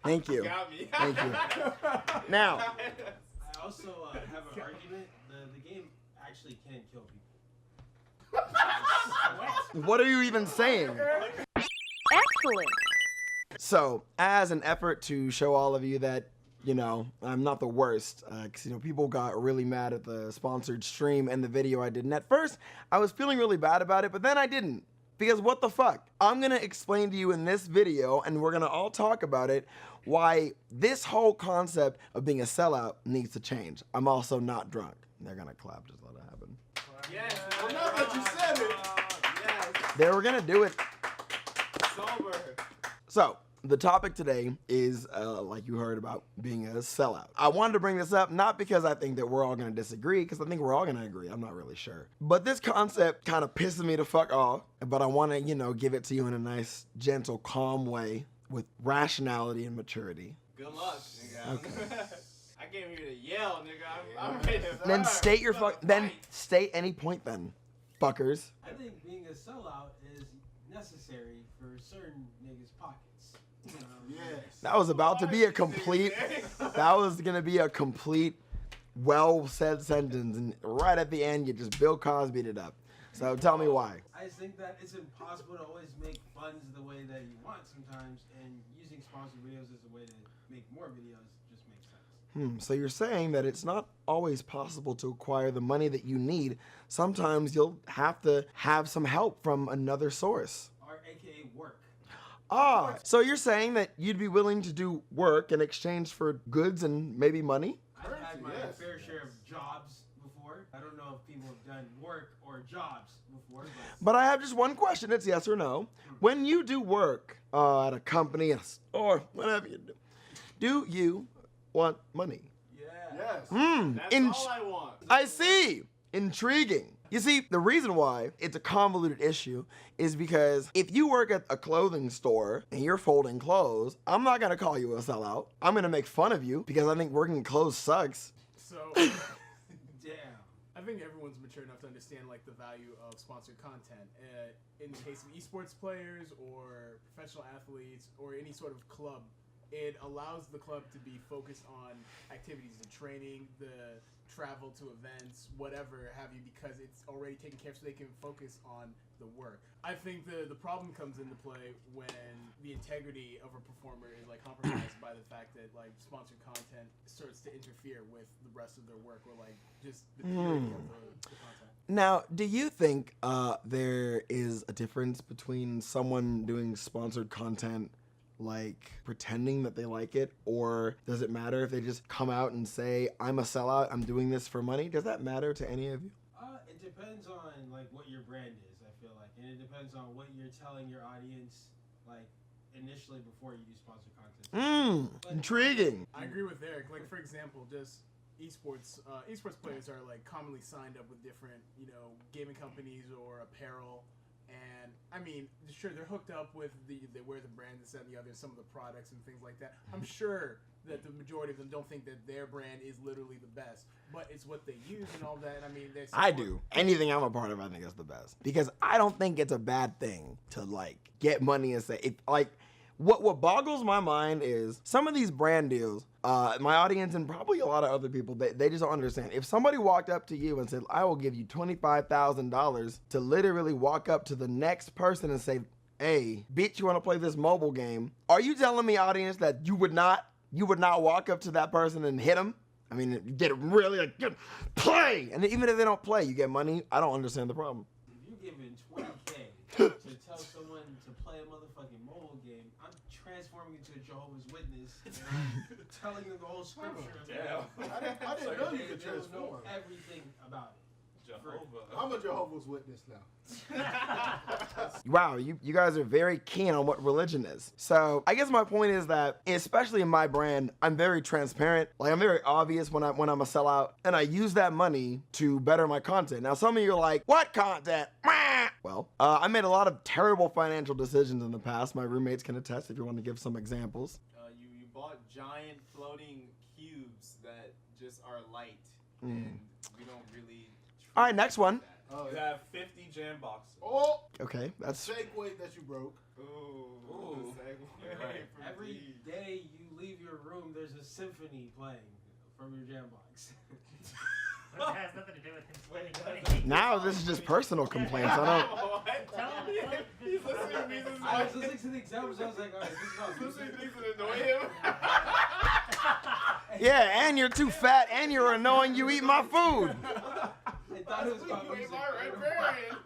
Thank you. Got me. Thank you. Now, I also have an argument. The game actually can kill people. what are you even saying? Excellent. So, as an effort to show all of you that, you know, I'm not the worst, because, you know, people got really mad at the sponsored stream and the video I did. And at first, I was feeling really bad about it, but then I didn't. Because what the fuck? I'm going to explain to you in this video, and we're going to all talk about it, why this whole concept of being a sellout needs to change. I'm also not drunk. They're going to clap, just let it happen. Yes. Well, now that you said it. Yes. They were going to do it. Sober. So, the topic today is, like you heard, about being a sellout. I wanted to bring this up, not because I think that we're all going to disagree, because I think we're all going to agree. I'm not really sure. But this concept kind of pisses me the fuck off, but I want to, you know, give it to you in a nice, gentle, calm way with rationality and maturity. Good luck, nigga. Okay. I came here to yell, nigga. I'm ready to Then fight. state your Let's fuck. Then fight. state any point then, fuckers. I think being a sellout is necessary for certain niggas' pockets. Yes. That was about to be a complete. That was gonna be a complete, well said sentence, and right at the end, you just Bill Cosby'd it up. So tell me why. I think that it's impossible to always make funds the way that you want sometimes, and using sponsored videos as a way to make more videos just makes sense. So you're saying that it's not always possible to acquire the money that you need. Sometimes you'll have to have some help from another source. Or AKA work. Ah, so you're saying that you'd be willing to do work in exchange for goods and maybe money? I've had my Yes, fair share of jobs before. I don't know if people have done work or jobs before, But I have just one question. It's yes or no. When you do work at a company or whatever you do you want money? yeah. Yes. That's all I want. I see. Intriguing. You see, the reason why it's a convoluted issue is because if you work at a clothing store and you're folding clothes, I'm not gonna call you a sellout. I'm gonna make fun of you because I think working in clothes sucks. So, Damn. I think everyone's mature enough to understand like the value of sponsored content. In the case of esports players or professional athletes or any sort of club, it allows the club to be focused on activities, the training, the travel to events, whatever have you, because it's already taken care of, so they can focus on the work. I think the problem comes into play when the integrity of a performer is like compromised by the fact that like sponsored content starts to interfere with the rest of their work, or like just the purity of the content. Now, do you think there is a difference between someone doing sponsored content like pretending that they like it, or does it matter if they just come out and say, I'm a sellout, I'm doing this for money? Does that matter to any of you? It depends on like what your brand is, I feel like, and it depends on what you're telling your audience like initially before you do sponsored content. Intriguing. I agree with Eric. Like, for example, just esports players are like commonly signed up with different, you know, gaming companies or apparel. And I mean, sure, they're hooked up with they wear the brand, this, that, and the other, some of the products and things like that. I'm sure that the majority of them don't think that their brand is literally the best, but it's what they use and all that. I mean, I do. Anything I'm a part of, I think is the best, because I don't think it's a bad thing to like get money and say, if like, what boggles my mind is some of these brand deals. My audience and probably a lot of other people, they just don't understand. If somebody walked up to you and said, I will give you $25,000 to literally walk up to the next person and say, hey, bitch, you want to play this mobile game? Are you telling me, audience, that you would not walk up to that person and hit them? I mean, you get really like, play! And even if they don't play, you get money. I don't understand the problem. If you're giving $20K to tell someone to play a motherfucking mobile game, I'm transforming into a Jehovah's Witness and I'm telling them the whole scripture. I didn't know you could They'll know transform. everything about it. Jehovah. I'm a Jehovah's Witness now. Wow, you guys are very keen on what religion is. So I guess my point is that, especially in my brand, I'm very transparent. Like, I'm very obvious when I'm a sellout, and I use that money to better my content. Now, some of you are like, what content? Well, I made a lot of terrible financial decisions in the past. My roommates can attest if you want to give some examples. You bought giant floating cubes that just are light, and we don't really. All right, next one. Oh, You have 50 jam boxes. Oh, Okay, that's shake weight that you broke. Ooh. Every day you room, there's a symphony playing from your jam box. But it has nothing to do with him spending money. Now this is just personal complaints. I don't. Tell him. He's listening to music. I was listening to the examples. I was like, all right, this is about Listening to music. things that annoy him. Yeah, and you're too fat, and you're annoying. You eat my food. I thought it was about Wait, music. Librarian.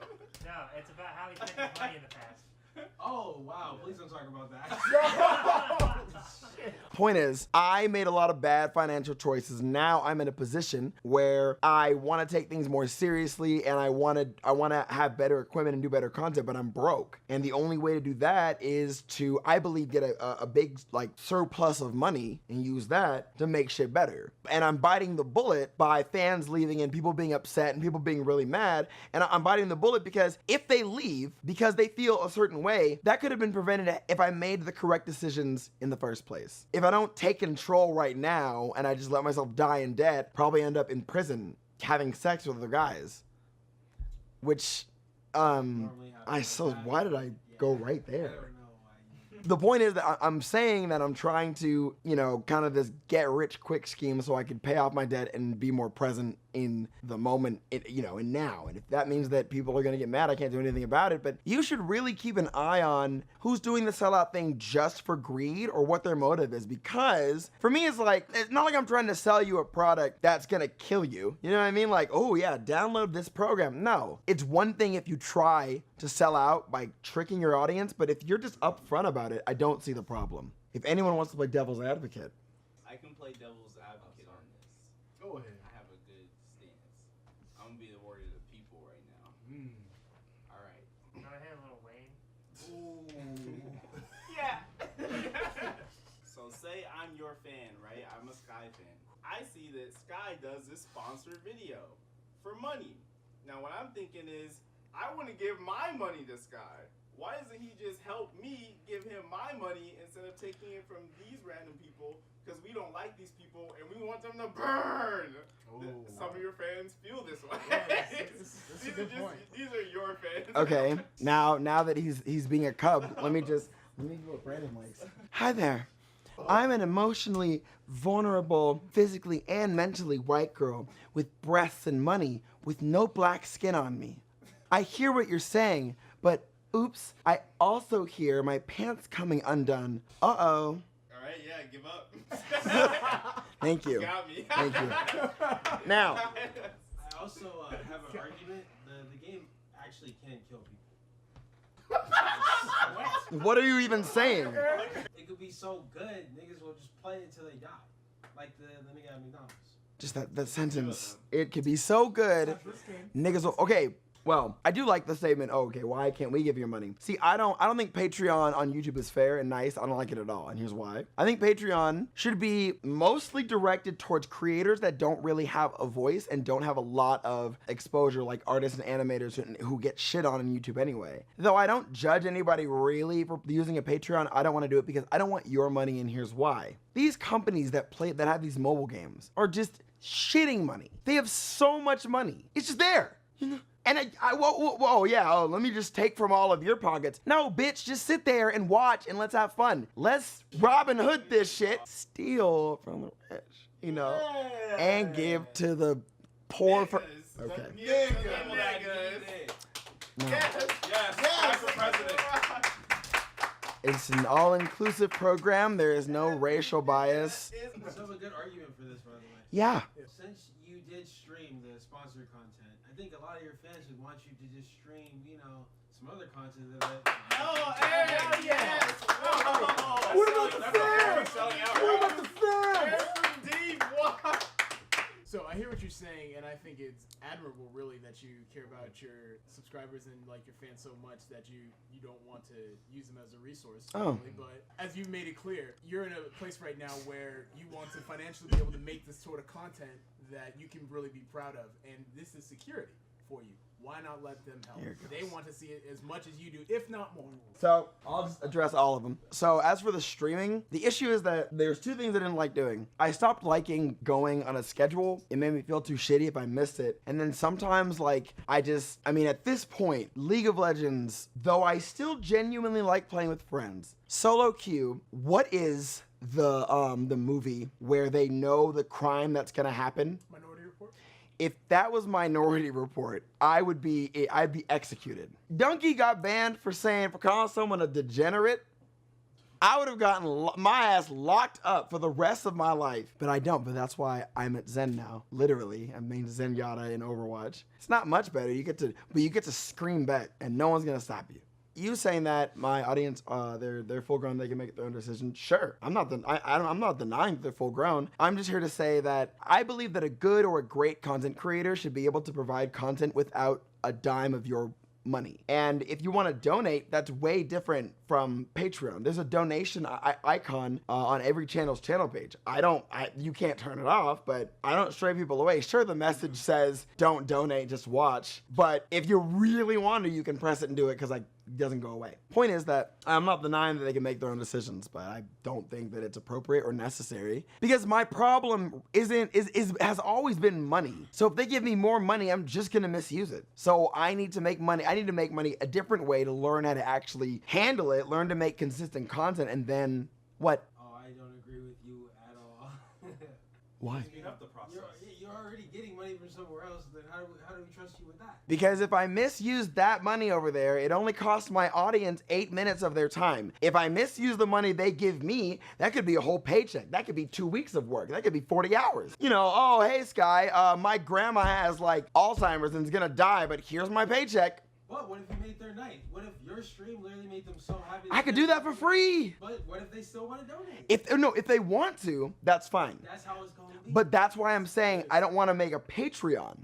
No, it's about how he spent his money in the past. Oh, wow. Please don't talk about that. Point is, I made a lot of bad financial choices. Now I'm in a position where I want to take things more seriously, and I want to have better equipment and do better content, but I'm broke. And the only way to do that is to, I believe, get a big like surplus of money and use that to make shit better. And I'm biting the bullet by fans leaving and people being upset and people being really mad. And I'm biting the bullet because if they leave because they feel a certain way, that could have been prevented if I made the correct decisions in the first place. If I don't take control right now and I just let myself die in debt, probably end up in prison having sex with other guys. Which, why did I go right there? I don't know why. The point is that I'm saying that I'm trying to, kind of this get rich quick scheme so I could pay off my debt and be more present in the moment, and now. And if that means that people are going to get mad, I can't do anything about it. But you should really keep an eye on who's doing the sellout thing just for greed or what their motive is. Because for me, it's not like I'm trying to sell you a product that's going to kill you. You know what I mean? Like, oh yeah, download this program. No, it's one thing if you try to sell out by tricking your audience. But if you're just upfront about it, I don't see the problem. If anyone wants to play devil's advocate. I can play devil's advocate on this. Go ahead. I have a good stance. I'm gonna be the word of the people right now. All right. Go ahead, little Wayne. Yeah. So say I'm your fan, right? I'm a Sky fan. I see that Sky does this sponsored video for money. Now what I'm thinking is, I want to give my money to Sky. Why doesn't he just help me give him my money instead of taking it from these random people? Because we don't like these people and we want them to burn. Some of your fans feel this way. That's a good point. These are your fans. Okay, now that he's being a cub, let me do what Brandon likes. Hi there. I'm an emotionally vulnerable, physically and mentally white girl with breasts and money with no black skin on me. I hear what you're saying, but oops, I also hear my pants coming undone. Uh-oh. All right, yeah, give up. Thank you. Got me. Thank you. Now, I also have an argument. The game actually can kill people. what are you even saying? It could be so good, niggas will just play it until they die. Like the nigga at McDonald's. Just that sentence. It could be so good. Niggas will, okay. Well, I do like the statement, oh, okay, why can't we give you money? See, I don't think Patreon on YouTube is fair and nice. I don't like it at all, and here's why. I think Patreon should be mostly directed towards creators that don't really have a voice and don't have a lot of exposure, like artists and animators who get shit on YouTube anyway. Though I don't judge anybody really for using a Patreon, I don't want to do it because I don't want your money, and here's why. These companies that have these mobile games are just shitting money. They have so much money. It's just there, And let me just take from all of your pockets. No, bitch, just sit there and watch and let's have fun. Let's Robin Hood this shit. Steal from the rich, and give to the poor. Okay. Niggas. No. Yes. For president. It's an all-inclusive program. There is no racial bias. So a good argument for this, by the way. Yeah. Since you did stream the sponsored content, I think a lot of your fans would want you to just stream, some other content that. Yes. What about the fans? What about the fans? Deep. What? So I hear what you're saying, and I think it's admirable, really, that you care about your subscribers and like your fans so much that you don't want to use them as a resource. Oh. Really. But as you've made it clear, you're in a place right now where you want to financially be able to make this sort of content that you can really be proud of, and this is security for you. Why not let them help? Here it They goes. want to see it as much as you do, if not more. So I'll just address all of them. So as for the streaming, the issue is that there's two things I didn't like doing. I stopped liking going on a schedule. It made me feel too shitty if I missed it. And then sometimes like at this point, League of Legends, though I still genuinely like playing with friends, solo queue, what is the movie where they know the crime that's gonna happen? Minority Report? If that was Minority Report, I'd be executed. Donkey got banned for calling someone a degenerate. I would have gotten my ass locked up for the rest of my life, but I don't. But that's why I'm at Zen now. Literally, I'm main Zenyatta in Overwatch. It's not much better. You get to scream back, and no one's gonna stop you. You saying that my audience, they're full grown, they can make their own decision. Sure, I'm not denying that they're full grown. I'm just here to say that I believe that a good or a great content creator should be able to provide content without a dime of your money. And if you want to donate, that's way different from Patreon. There's a donation icon on every channel's channel page. You can't turn it off, but I don't stray people away. Sure, the message says don't donate, just watch. But if you really want to, you can press it and do it because it doesn't go away. Point is that I'm not denying that they can make their own decisions, but I don't think that it's appropriate or necessary because my problem has always been money. So if they give me more money, I'm just gonna misuse it. So I need to make money. I need to make money a different way to learn how to actually handle it, learn to make consistent content, and then what? Oh, I don't agree with you at all. Why? Speed up the process. You're already getting money from somewhere else. Then how do we trust you with that? Because if I misuse that money over there, it only costs my audience 8 minutes of their time. If I misuse the money they give me, that could be a whole paycheck. That could be 2 weeks of work. That could be 40 hours. Oh, hey, Sky, my grandma has like Alzheimer's and is gonna die, but here's my paycheck. What if you made their night? What if your stream literally made them so happy? I could do that for free. But what if they still want to donate? If they want to, that's fine. That's how it's going to be. But that's why I'm saying I don't want to make a Patreon.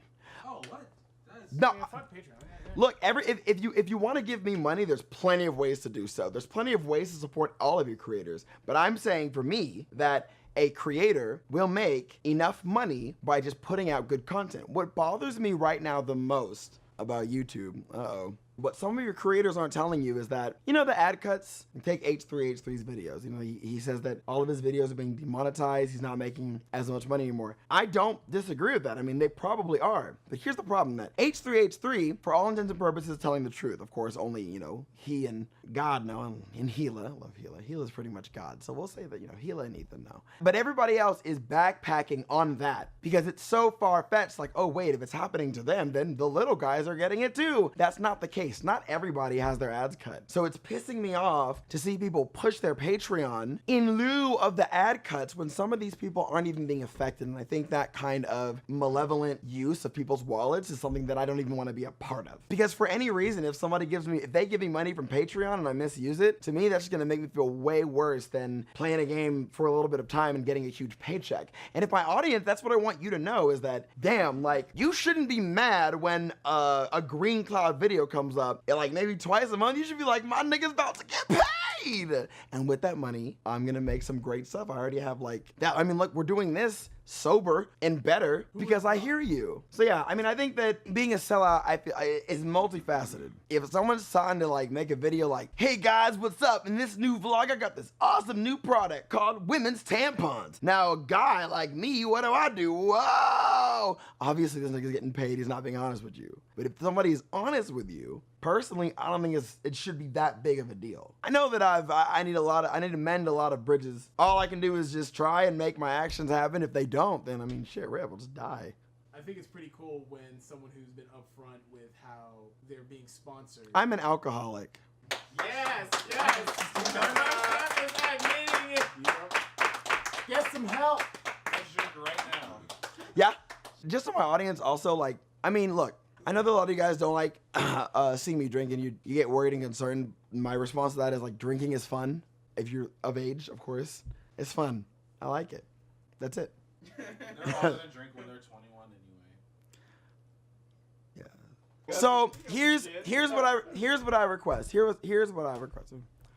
Oh, what? That's No. Yeah, fuck Patreon. Look, if you want to give me money, there's plenty of ways to do so. There's plenty of ways to support all of your creators. But I'm saying for me that a creator will make enough money by just putting out good content. What bothers me right now the most about YouTube, what some of your creators aren't telling you is that, the ad cuts, take H3's videos. He says that all of his videos are being demonetized. He's not making as much money anymore. I don't disagree with that. I mean, they probably are. But here's the problem that H3, for all intents and purposes, is telling the truth. Of course, only, he and God know, and Gila. I love Gila. Gila's pretty much God. So we'll say that, Gila and Ethan know. But everybody else is backpacking on that because it's so far-fetched. Like, oh, wait, if it's happening to them, then the little guys are getting it too. That's not the case. Not everybody has their ads cut. So it's pissing me off to see people push their Patreon in lieu of the ad cuts when some of these people aren't even being affected. And I think that kind of malevolent use of people's wallets is something that I don't even want to be a part of. Because for any reason, if they give me money from Patreon and I misuse it, to me, that's just gonna make me feel way worse than playing a game for a little bit of time and getting a huge paycheck. And if my audience, that's what I want you to know is that, damn, like, you shouldn't be mad when a green cloud video comes up, like maybe twice a month. You should be like, my nigga's about to get paid. And with that money, I'm gonna make some great stuff. I already have like that. I mean, look, we're doing this sober and better because I hear you. So yeah, I mean, I think that being a sellout is multifaceted. If someone's trying to like make a video like, hey guys, what's up? In this new vlog, I got this awesome new product called women's tampons. Now a guy like me, what do? Whoa! Obviously this nigga's getting paid. He's not being honest with you. But if somebody's honest with you, personally, I don't think it should be that big of a deal. I know that I need to mend a lot of bridges. All I can do is just try and make my actions happen. If they don't, then I mean, shit, Rip will just die. I think it's pretty cool when someone who's been upfront with how they're being sponsored. I'm an alcoholic. Yes. Admitting it. Get some help. Let's drink right now. Yeah. Just so my audience also, like, I mean, look, I know that a lot of you guys don't like seeing me drinking. You get worried and concerned. My response to that is like, drinking is fun. If you're of age, of course. It's fun. I like it. That's it. They're all gonna drink when they're 21 anyway. Yeah. So here's what I request. Here's what I request.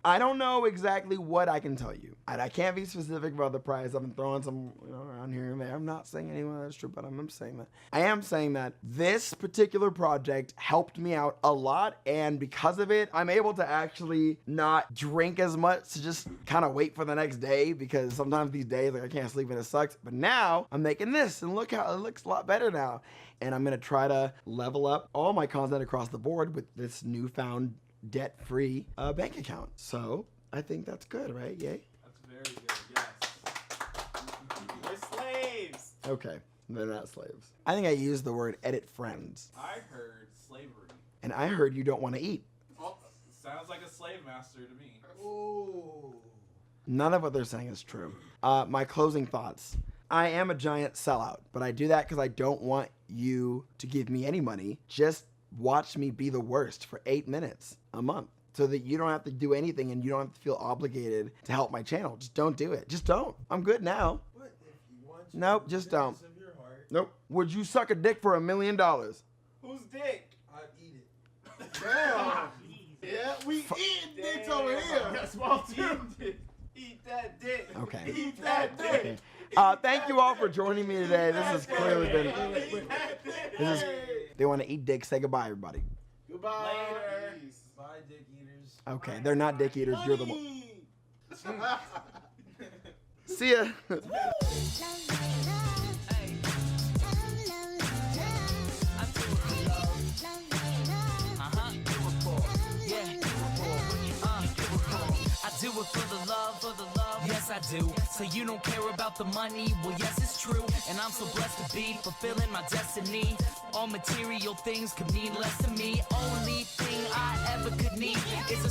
I don't know exactly what I can tell you. I can't be specific about the price. I've been throwing some around here and there. I'm not saying anyone that's true, but I'm saying that. I am saying that this particular project helped me out a lot, and because of it, I'm able to actually not drink as much, to just kind of wait for the next day, because sometimes these days I can't sleep and it sucks. But now I'm making this, and look how it looks a lot better now. And I'm gonna try to level up all my content across the board with this newfound debt-free bank account. So I think that's good, right? Yay? That's very good, yes. We're slaves. Okay, they're not slaves. I think I used the word edit friends. I heard slavery. And I heard you don't want to eat. Oh, sounds like a slave master to me. Ooh. None of what they're saying is true. My closing thoughts. I am a giant sellout, but I do that because I don't want you to give me any money. Just watch me be the worst for 8 minutes a month, so that you don't have to do anything and you don't have to feel obligated to help my channel. Just don't do it. Just don't. I'm good now. What if you want to Nope, just don't. of your heart, Nope. Would you suck a dick for $1 million? Whose dick? I'd eat it. Damn. Jeez. Yeah, we eating dicks Damn. over here. Got small too. Eat that dick. Okay. Eat that dick. Okay. Thank you all for joining me today. This has clearly been. This is. They want to eat dick. Say goodbye, everybody. Goodbye. Later. Bye, dick eaters. Okay, they're not dick eaters. You're the one. See ya. I do it for the love, yes I do. So you don't care about the money, well yes it's true. And I'm so blessed to be fulfilling my destiny. All material things could mean less to me. Only thing I ever could need is a